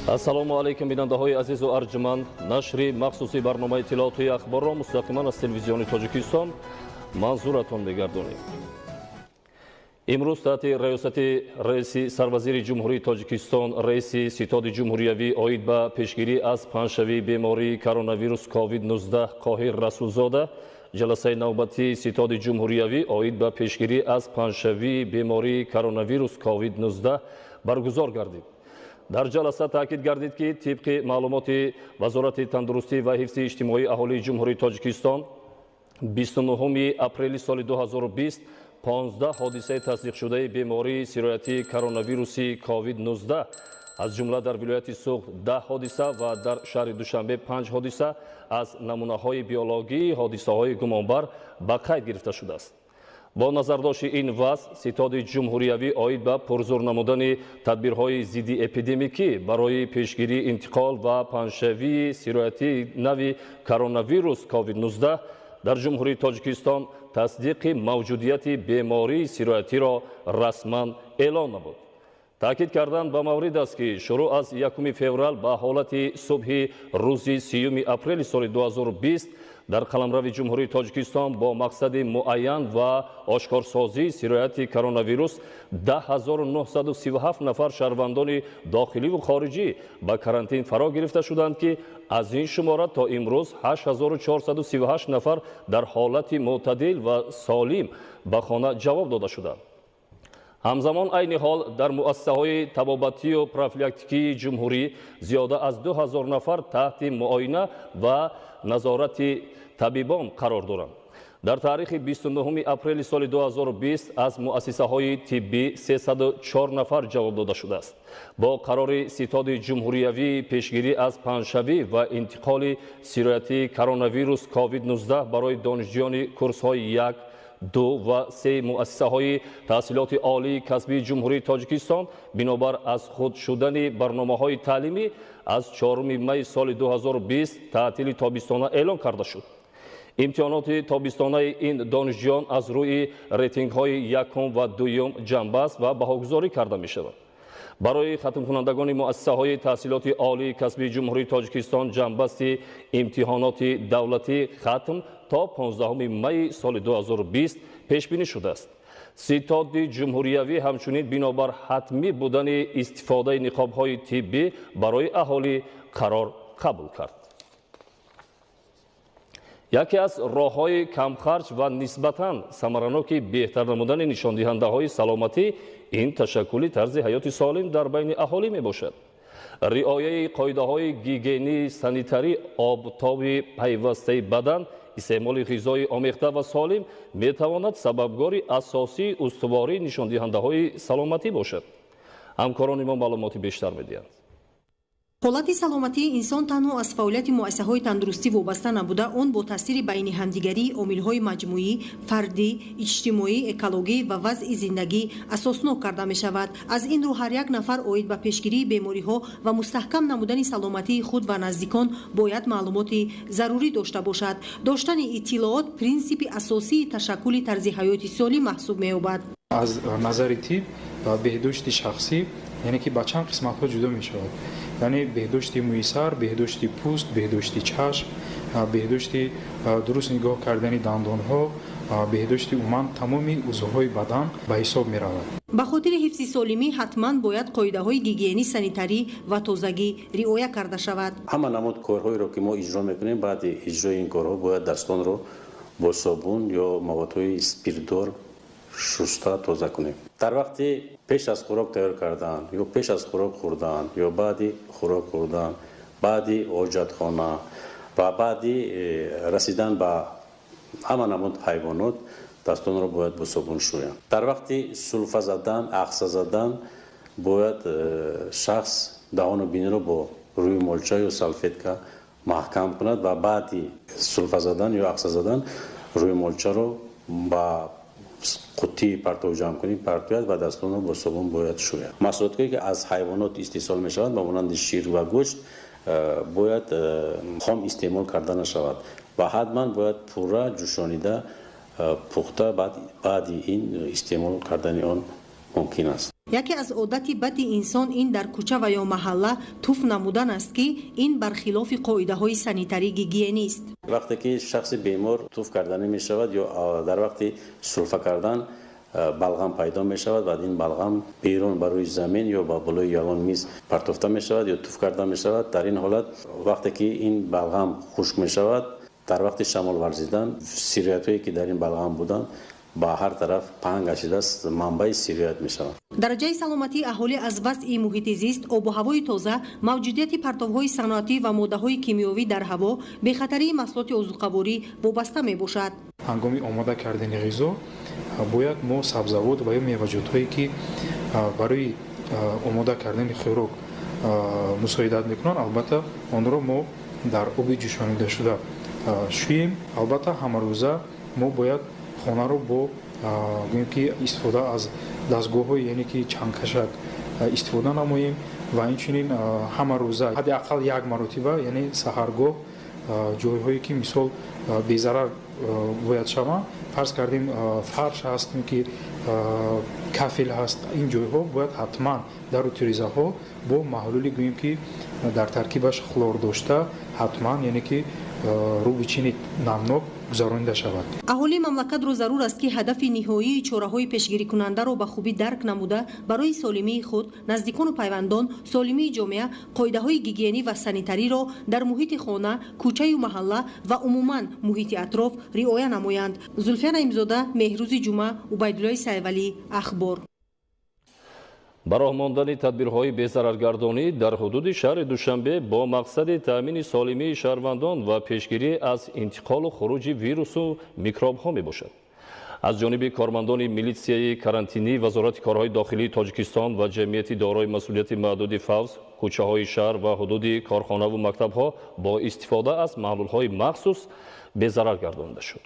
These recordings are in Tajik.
Ассалому алейкум бинандаҳои азизу арҷманд. Нашри махсуси барномаи иттилоотии ахборро мустақиман аз телевизиони Тоҷикистон манзуратон мегардонем. имрӯз таҳти раёсати раиси сарвазири ҷумҳурии Тоҷикистон раиси ситоди ҷумҳуриявӣ оид ба пешгирӣ аз панҷшавии бемории коронавирус COVID-19 Қоҳир Расулзода ҷаласаи навбатии ситоди ҷумҳуриявӣ оид ба пешгирӣ аз панҷшавии бемории коронавирус COVID-19 баргузор гардид. дар ҷаласа таъкид гардид ки тибқи маълумоти вазорати тандурустӣ ва ҳифзи иҷтимоии аҳолии ҷумҳурии Тоҷикистон 29 апрели соли 2020 15 ҳодисаи тасдиқшудаи бемории сироятии коронавируси COVID-19 аз ҷумла дар вилояти Суғд 10 ҳодиса ва дар шаҳри Душанбе 5 ҳодиса аз намунаҳои биологии ҳодисаҳои гумонбар ба қайд гирифта шудааст. бо назардошти ин вазъ ситоди ҷумҳуриявӣ оид ба пурзур намудани тадбирҳои зидди эпидемикӣ барои пешгирии интиқол ва панҷшавии сироятии нави коронавирус COVID-19 дар ҷумҳурии Тоҷикистон тасдиқи мавҷудияти бемории сироятиро расман эълон намуд. таъкид карданд ба маврид аст ки шурӯъ аз 1 феврал ба ҳолати субҳи рӯзи 30 апрели соли 2020 дар қаламрави ҷумҳурии Тоҷикистон бо мақсади муайян ва ошкорсозии сирояти коронавирус 10937 нафар шаҳрвандони дохиливу хориҷӣ ба карантин фаро гирифта шуданд ки аз ин шумора то имрӯз 8438 нафар дар ҳолати мӯътадил ва солим ба хона ҷавоб дода шуданд. ҳамзамон айни ҳол дар муассисаҳои табобатию профилактикии ҷумҳурӣ зиёда аз 2000 нафар таҳти муоина ва назорати табибон қарор доранд. дар таърихи 29 апрели соли 2020 аз муассисаҳои тиббӣ 304 нафар ҷавоб дода шудааст. бо қарори ситоди ҷумҳуриявии пешгирӣ аз панҷшавӣ ва интиқоли сироятии коронавирус COVID-19 барои донишҷӯёни курсҳои 1, 2 ва 3 муассисаҳои таҳсилоти олии касбии ҷумҳурии Тоҷикистон бинобар аз худ шудани барномаҳои таълимӣ аз 4 май соли 2020 таътили тобистона эълон карда шуд. имтиҳоноти тобистонаи ин донишҷӯён аз рӯи рейтингҳои 1 ва 2 ҷанбаст ва баҳогузорӣ карда мешавад. барои хатмкунандагони муассисаҳои таҳсилоти олии касбии ҷумҳурии Тоҷикистон ҷанбасти имтиҳоноти давлатӣ хатм то 15 майи соли 2020 пешбинӣ шудааст. ситоди ҷумҳуриявӣ ҳамчунин бинобар ҳатмӣ будани истифодаи ниқобҳои тиббӣ барои аҳолӣ қарор қабул кард. яке аз роҳҳои камхарҷ ва нисбатан самараноки беҳтар намудани нишондиҳандаҳои саломатӣ ин ташаккули тарзи ҳаёти солим дар байни аҳолӣ мебошад. риояи қоидаҳои гигиении санитарӣ, обтоби пайвастаи бадан, истеъмоли ғизои омехта ва солим метавонад сабабгори асосии устувории нишондиҳандаҳои саломатӣ бошад. ҳамкорони мо маълумоти бештар медиҳанд. ҳолати саломатии инсон танҳо аз фаъолияти муассисаҳои тандурустӣ вобаста набуда, он бо таъсири байни ҳамдигарии омилҳои маҷмӯӣ, фардӣ, иҷтимоӣ, экологӣ ва вазъи зиндагӣ асоснок карда мешавад. аз ин рӯ ҳар як нафар оид ба пешгирии бемориҳо ва мустаҳкам намудани саломатии худ ва наздикон бояд маълумоти зарурӣ дошта бошад. доштани иттилоот принсипи асосии ташаккули тарзи ҳаёти солим маҳсуб меёбад. аз назари тиб беҳдошти шахсӣ яъне ки ба чанд қисматҳо ҷудо мешавад. яъне беҳдошти мӯйсар, беҳдошти пӯст, беҳдошти чашм, беҳдошти дуруст нигоҳ кардани дандонҳо, беҳдошти умуман тамоми узвҳои бадан ба ҳисоб меравад. ба хотири ҳифзи солимӣ ҳатман бояд қоидаҳои гигиенӣ, санитарӣ ва тозагӣ риоя карда шавад. ҳама намуд корҳоеро ки мо иҷро мекунем, баъди иҷрои ин корҳо бояд дастонро бо собун ё маводҳои спиртдор шуста тоза кунем. дар вақти пеш аз хӯрок тайёр кардан ё пеш аз хӯрок хӯрдан ё баъди хӯрок хӯрдан, баъди ҳоҷатхона ва баъди расидан ба ҳама намуд ҳайвонот дастонро бояд бо собун шӯянд. дар вақти сулфа задан, ақса задан бояд шахс даҳону биниро бо рӯи молча ё салфетка маҳкам кунад ва баъди сулфа задан ё ақса задан рӯи молчаро ба қуттии партовҷамъкунӣ партояд ва дастонро бо собун бояд шӯяд. маҳсулоткое ки аз ҳайвонот истеҳсол мешаванд ба монанди шир ва гӯшт бояд хом истеъмол карда нашавад ва ҳатман бояд пурра ҷӯшонида пухта баъди ин истеъмол кардани он мумкин аст. яке аз одати бади инсон ин дар кӯча ва ё маҳалла туф намудан аст ки ин бархилофи қоидаҳои санитарӣ гигиенист. вақте ки шахси бемор туф карда намешавад ё дар вақти сурфа кардан балғам пайдо мешавад ва ин балғам берун ба рӯи замин ё ба болои ягон миз партофта мешавад ё туф карда мешавад. дар ин ҳолат вақте ки ин балғам хушк мешавад, дар вақти шамол варзидан сироятҳое ки дар ин балғам буданд ба ҳар тараф паҳн гашидааст, манбаи сироят мешавад. дараҷаи саломатии аҳолӣ аз вазъи муҳити зист, обу ҳавои тоза, мавҷудияти партовҳои саноатӣ ва моддаҳои кимиёвӣ дар ҳаво, бехатарии маҳсулоти озуқаворӣ вобаста мебошад. ҳангоми омода кардани ғизо бояд мо сабзавот ва ё меваҷудҳое ки барои омода кардани хӯрок мусоидат мекунанд, албатта онро мо дар оби ҷӯшонидашуда шӯем. албатта ҳамарӯза мо бояд хонаро бо гӯем ки истифода аз дастгоҳҳои яъне ки чангкашак истифода намоем ва инчунин ҳама рӯза ҳадди ақал як маротиба яъне саҳаргоҳ ҷойҳое ки мисол безарар бояд шаванд, фарз кардем фарш ҳаст ки кафел ҳаст, ин ҷойҳо бояд ҳатман дару тирезаҳо бо маҳлули гӯем ки дар таркибаш хлор дошта ҳатман яъне ки рӯбичини намнок гузаронида шавад. аҳолии мамлакатро зарур аст ки ҳадафи ниҳоии чораҳои пешгирикунандаро ба хубӣ дарк намуда барои солимии худ, наздикону пайвандон, солимии ҷомеа, қоидаҳои гигиенӣ ва санитариро дар муҳити хона, кӯчаю маҳалла ва умуман муҳити атроф риоя намоянд. зулфия наимзода, меҳрӯзи ҷумъа, убайдуллои сайвалӣ, ахбор. ба роҳ мондани тадбирҳои безараргардонӣ дар ҳудуди шаҳри Душанбе бо мақсади таъмини солимии шаҳрвандон ва пешгирӣ аз интиқолу хуруҷи вирусу микробҳо мебошад. аз ҷониби кормандони милитсияи карантинӣ Вазорати корҳои дохилии Тоҷикистон ва ҷамъияти дорои масъулияти маҳдуди фавз, кӯчаҳои шаҳр ва ҳудуди корхонаву мактабҳо бо истифода аз маҳлулҳои махсус безарар гардонида шуд.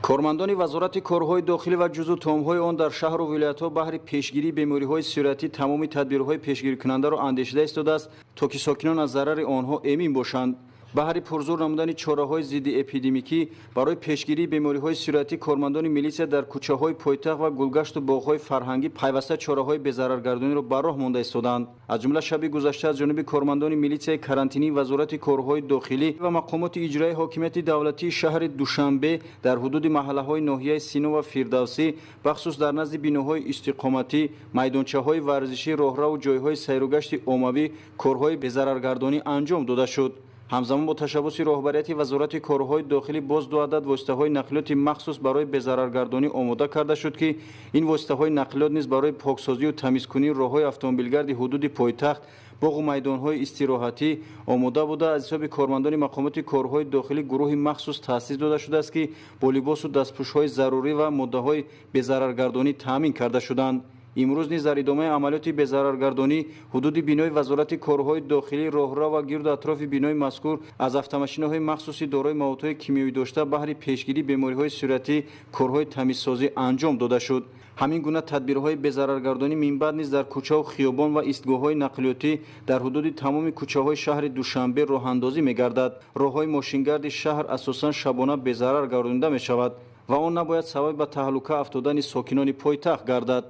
кормандони Вазорати корҳои дохилӣ ва ҷузъу томҳои он дар шаҳру вилоятҳо баҳри пешгирии бемориҳои сироятӣ тамоми тадбирҳои пешгирикунандаро андешида истодааст, то ки сокинон аз зарари онҳо эмин бошанд. баҳри пурзур намудани чораҳои зидди эпидемикӣ барои пешгирии бемориҳои сироятӣ кормандони милитсия дар кӯчаҳои пойтахт ва гулгашту боғҳои фарҳангӣ пайваста чораҳои безараргардониро ба роҳ монда истоданд. аз ҷумла шаби гузашта аз ҷониби кормандони милитсияи карантинии Вазорати корҳои дохилӣ ва мақомоти иҷроии ҳокимияти давлатии шаҳри Душанбе дар ҳудуди маҳаллаҳои ноҳияи Сино ва Фирдавсӣ, бахусус дар назди биноҳои истиқоматӣ, майдончаҳои варзишӣ, роҳраву ҷойҳои сайру гашти оммавӣ корҳои безараргардонӣ анҷом дода шуд. ҳамзамон бо ташаббуси роҳбарияти Вазорати корҳои дохилӣ боз ду адад воситаҳои нақлиёти махсус барои безараргардонӣ омода карда шуд ки ин воситаҳои нақлиёт низ барои поксозию тамизкунии роҳҳои автомобилгарди ҳудуди пойтахт, боғу майдонҳои истироҳатӣ омода буда, аз ҳисоби кормандони мақомоти корҳои дохилӣ гурӯҳи махсус таъсис дода шудааст ки бо либосу дастпӯшҳои зарурӣ ва моддаҳои безараргардонӣ таъмин карда шуданд. имрӯз низ дар идомаи амалиёти безараргардонӣ ҳудуди бинои Вазорати корҳои дохилӣ, роҳрав ва гирду атрофи бинои мазкур аз автомашинаҳои махсуси дорои маводҳои кимиёвӣ дошта баҳри пешгирии бемориҳои сироятӣ корҳои тамизсозӣ анҷом дода шуд. ҳамин гуна тадбирҳои безараргардонӣ минбаъд низ дар кӯчаву хиёбон ва истгоҳҳои нақлиётӣ дар ҳудуди тамоми кӯчаҳои шаҳри Душанбе роҳандозӣ мегардад. роҳҳои мошингарди шаҳр асосан шабона безарар гардонида мешавад ва он набояд сабаби ба таҳлука афтодани сокинони пойтахт гардад.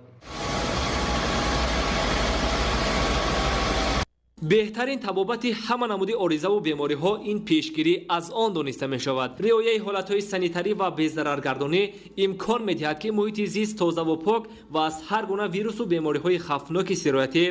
беҳтарин табобати ҳама намуди оризаву бемориҳо ин пешгирӣ аз он дониста мешавад. риояи ҳолатҳои санитарӣ ва безараргардонӣ имкон медиҳад ки муҳити зист тозаву пок ва аз ҳар гуна вирусу бемориҳои хавфноки сироятӣ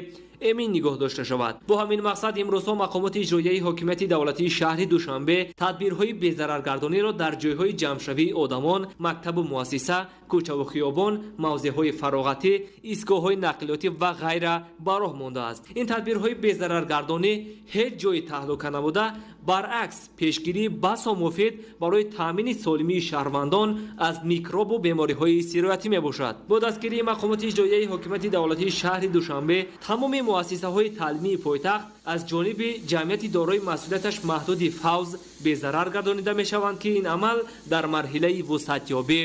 эмин нигоҳ дошта шавад. бо ҳамин мақсад имрӯзҳо мақомоти иҷроияи ҳокимияти давлатии шаҳри Душанбе тадбирҳои безараргардониро дар ҷойҳои ҷамъшавии одамон, мактабу муассиса, кӯчаву хиёбон, мавзеъҳои фароғатӣ, истгоҳҳои нақлиётӣ ва ғайра ба роҳ мондааст. ин тадбирҳои безараргардонӣ ҳеҷ ҷои таҳлука набуда, баръакс пешгирии басо муфид барои таъмини солимии шаҳрвандон аз микробу бемориҳои сироятӣ мебошад. бо дастгирии мақомоти иҷроияи ҳокимияти давлатии шаҳри Душанбе тамоми муассисаҳои таълимии пойтахт аз ҷониби ҷамъияти дорои масъулияташ маҳдуди фавз безарар гардонида мешаванд ки ин амал дар марҳилаи вусъатёбӣ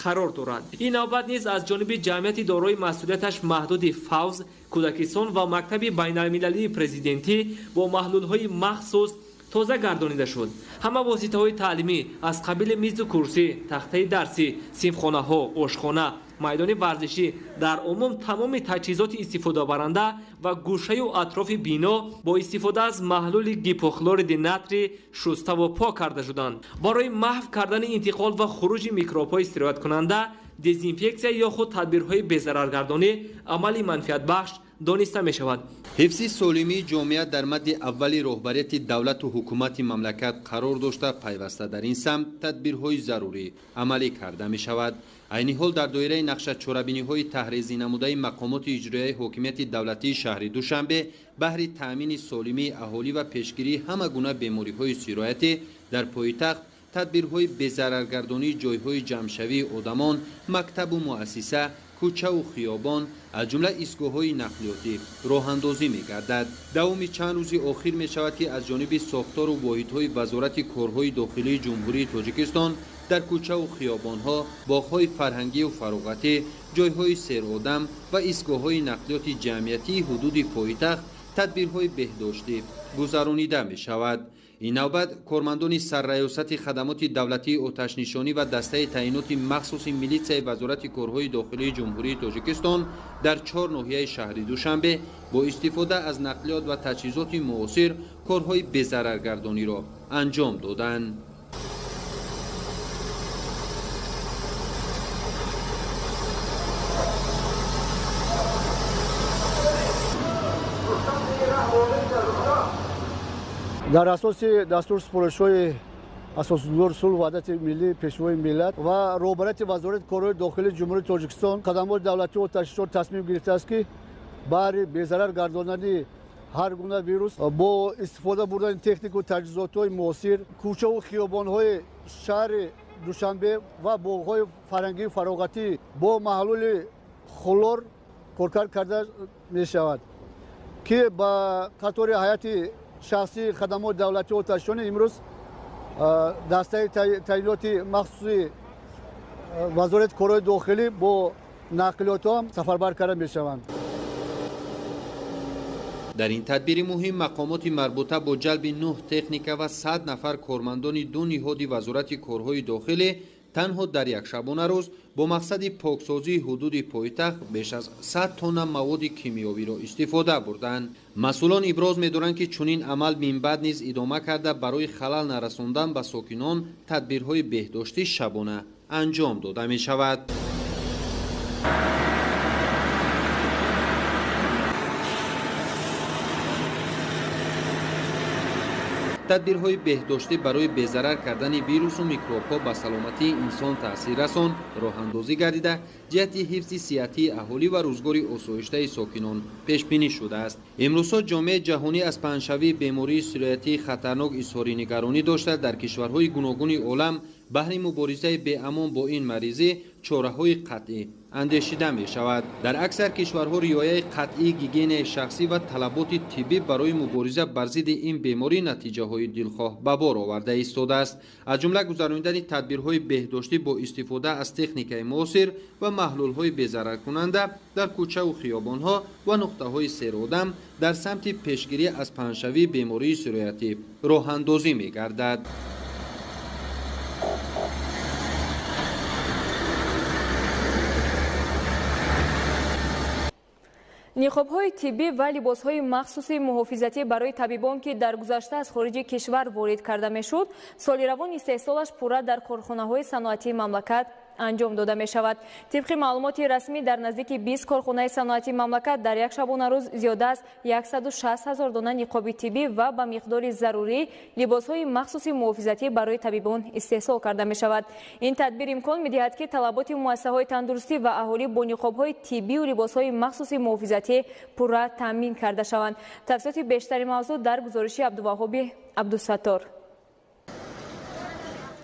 қарор дорад. ин навбат низ аз ҷониби ҷамъияти дорои масъулияташ маҳдуди фавз, кӯдакистон ва мактаби байналмилалии президентӣ бо маҳлулҳои махсус тоза гардонида шуд. ҳама воситаҳои таълимӣ аз қабили мизу курсӣ, тахтаи дарсӣ, синфхонаҳо, ошхона, майдони варзишӣ, дар умум тамоми таҷҳизоти истифодабаранда ва гӯшаю атрофи бино бо истифода аз маҳлули гипохлориди натрӣ шуставу пок карда шуданд. барои маҳв кардани интиқол ва хуруҷи микробҳои сирояткунанда, дезинфексия ё худ тадбирҳои безараргардонӣ амали манфиатбахш дониста мешавад. ҳифзи солимии ҷомеа дар мадди аввали роҳбарияти давлату ҳукумати мамлакат қарор дошта пайваста дар ин самт тадбирҳои зарурӣ амалӣ карда мешавад. айни ҳол дар доираи нақшачорабиниҳои таҳризӣ намудаи мақомоти иҷроияи ҳокимияти давлатии шаҳри Душанбе баҳри таъмини солимии аҳолӣ ва пешгирии ҳама гуна бемориҳои сироятӣ дар пойтахт тадбирҳои безараргардонии ҷойҳои ҷамъшавии одамон, мактабу муассиса, кӯчаву хиёбон, аз ҷумла истгоҳҳои нақлиётӣ роҳандозӣ мегардад. давоми чанд рӯзи охир мешавад ки аз ҷониби сохтору воҳидҳои вазорати корҳои дохилии ҷумҳурии Тоҷикистон дар кӯчаву хиёбонҳо, боғҳои фарҳангию фароғатӣ, ҷойҳои серодам ва истгоҳҳои нақлиёти ҷамъиятии ҳудуди пойтахт тадбирҳои беҳдоштӣ гузаронида мешавад. ин навбат кормандони сарраёсати хадамоти давлатии оташнишонӣ ва дастаи таъиноти махсуси милитсияи вазорати корҳои дохилии ҷумҳурии Тоҷикистон дар 4 ноҳияи шаҳри Душанбе бо истифода аз нақлиёт ва таҷҳизоти муосир корҳои безараргардониро анҷом доданд. дар асоси дастурсупоришҳои асосунгор сулҳ ваҳдати миллӣ пешвои миллат ва роҳбарияти вазорати корҳои дохилии ҷумҳурии Тоҷикистон қадамоти давлатии оташнишон тасмим гирифтааст ки баҳри безарар гардонани ҳар гуна вирус бо истифода бурдани технику таҷҳизотҳои муосир кӯчаву хиёбонҳои шаҳри Душанбе ва боғҳои фарҳангии фароғатӣ бо маҳлули хлор коркар карда мешавад ки ба қатори ҳайати шахсии хадамоти давлатии оташнишонӣ имрӯз дастаи таъиноти махсуси вазорати корҳои дохилӣ бо нақлиётҳо ҳам сафарбар карда мешаванд. дар ин тадбири муҳим мақомоти марбута бо ҷалби 9 техника ва 100 нафар кормандони ду ниҳоди вазорати корҳои дохилӣ танҳо дар якшабона рӯз бо мақсади поксозии ҳудуди пойтахт беш аз 100 тонна маводи кимиёвиро истифода бурданд. масъулон иброз медоранд ки чунин амал минбаъд низ идома карда барои халал нарасондан ба сокинон тадбирҳои беҳдоштӣ шабона анҷом дода мешавад. тадбирҳои беҳдоштӣ барои безарар кардани вирусу микробҳо ба саломатии инсон таъсиррасон роҳандозӣ гардида ҷиҳати ҳифзи сиҳатии аҳолӣ ва рӯзгори осоиштаи сокинон пешбинӣ шудааст. имрӯзҳо ҷомеаи ҷаҳонӣ аз паҳншавии бемории сироятии хатарнок изҳори нигаронӣ дошта дар кишварҳои гуногуни олам баҳри муборизаи беамон бо ин маризӣ чораҳои қатъӣ андешида мешавад. дар аксар кишварҳо риояи қатъии гигиенаи шахсӣ ва талаботи тиббӣ барои мубориза бар зидди ин беморӣ натиҷаҳои дилхоҳ ба бор оварда истодааст. аз ҷумла гузарондани тадбирҳои беҳдоштӣ бо истифода аз техникаи муосир ва маҳлулҳои безараркунанда дар кӯчаву хиёбонҳо ва нуқтаҳои серодам дар самти пешгирӣ аз паҳншавии бемории сироятӣ роҳандозӣ мегардад. ниқобҳои тиббӣ ва либосҳои махсуси муҳофизатӣ барои табибон ки дар гузашта аз хориҷи кишвар ворид карда мешуд соли равон истеҳсолаш пурра дар корхонаҳои саноатии мамлакат анҷом дода мешавад. тибқи маълумоти расмӣ дар наздики 20 корхонаи саноатии мамлакат дар як шабона рӯз зиёда аз 160 000 дона ниқоби тиббӣ ва ба миқдори зарурӣ либосҳои махсуси муҳофизатӣ барои табибон истеҳсол карда мешавад. ин тадбир имкон медиҳад ки талаботи муассисаҳои тандурустӣ ва аҳолӣ бо ниқобҳои тиббию либосҳои махсуси муҳофизатӣ пурра таъмин карда шаванд. тафсилоти бештари мавзӯъ дар гузориши Абдуваҳоби Абдусаттор.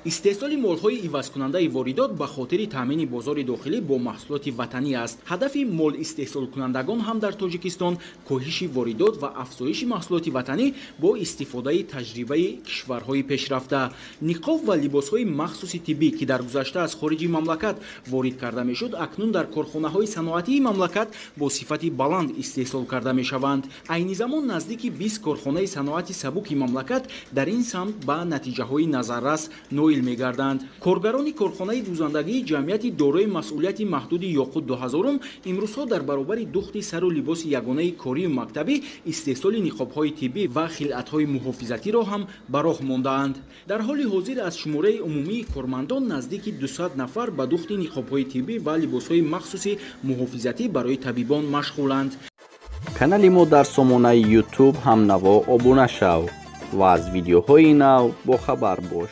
истеҳсоли молҳои ивазкунандаи воридот ба хотири таъмини бозори дохилӣ бо маҳсулоти ватанӣ аст. ҳадафи мол истеҳсолкунандагон ҳам дар Тоҷикистон коҳиши воридот ва афзоиши маҳсулоти ватанӣ бо истифодаи таҷрибаи кишварҳои пешрафта. Ниқоб ва либосҳои махсуси тиббӣ ки дар гузашта аз хориҷи мамлакат ворид карда мешуд, акнун дар корхонаҳои саноатии мамлакат бо сифати баланд истеҳсол карда мешаванд. Айни замон наздики 20 корхонаи саноати сабуки мамлакат дар ин самт ба натиҷаҳои назаррас ноил мегарданд. Коргарони корхонаи дузандагии ҷамъияти дорои масъулияти маҳдуди Ёқут 2000 имрӯзҳо дар баробари духти сару либоси ягонаи корию мактабӣ истеҳсоли ниқобҳои тиббӣ ва хилъатҳои муҳофизатиро ҳам ба роҳ мондаанд. Дар ҳоли ҳозир аз шумораи умумии кормандон наздики 200 нафар ба духти ниқобҳои тиббӣ ва либосҳои махсуси муҳофизатӣ барои табибон машғуланд. канали мо дар сомонаи YouTube ҳамнаво обуна шав ва аз видеоҳои нав бохабар бош.